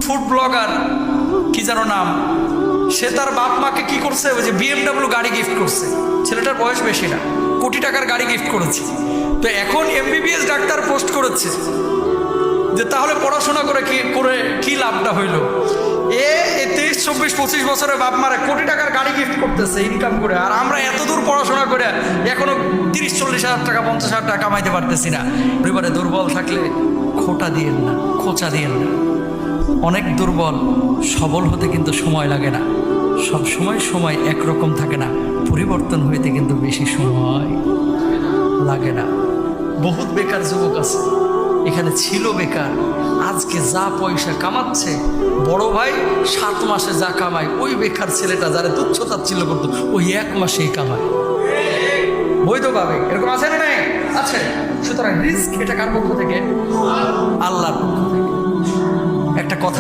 Food blogger, কি যেন নাম, সে তার বাপ মাকে কি করছে, ওই যে BMW গাড়ি গিফট করছে। ছেলেটার বয়স বেশি না, কোটি টাকার গাড়ি গিফট করেছে। তো এখন MBBS ডাক্তার পোস্ট করেছে যে তাহলে পড়াশোনা করে কি লাভটা হইল। 23, 24, 25 বছরের বাপ মারা কোটি টাকার গাড়ি গিফট করতেছে ইনকাম করে, আর আমরা এত দূর পড়াশোনা করে এখনো 30-40 হাজার টাকা 50 হাজার টাকা কামাইতে পারতেছি না। পরিবারে দুর্বল থাকলে খোঁচা দিয়েন না। অনেক দুর্বল, সবল হতে কিন্তু সময় লাগে না। সব সময় একরকম থাকে না, পরিবর্তন হইতে কিন্তু বেশি সময় লাগে না। বহুত বেকার যুবক আছে এখানে, ছিল বেকার, আজকে যা পয়সা কামাচ্ছে, বড় ভাই 7 মাসে যা কামায়, ওই বেকার ছেলেটা যারা তুচ্ছ-তাচ্ছিল্য করতো ওই 1 মাসেই কামায় বৈধভাবে। এরকম আছে না? নাই আছে। সুতরাং রিস্ক এটা কার পক্ষ থেকে? আল্লাহর পক্ষ থেকে। একটা কথা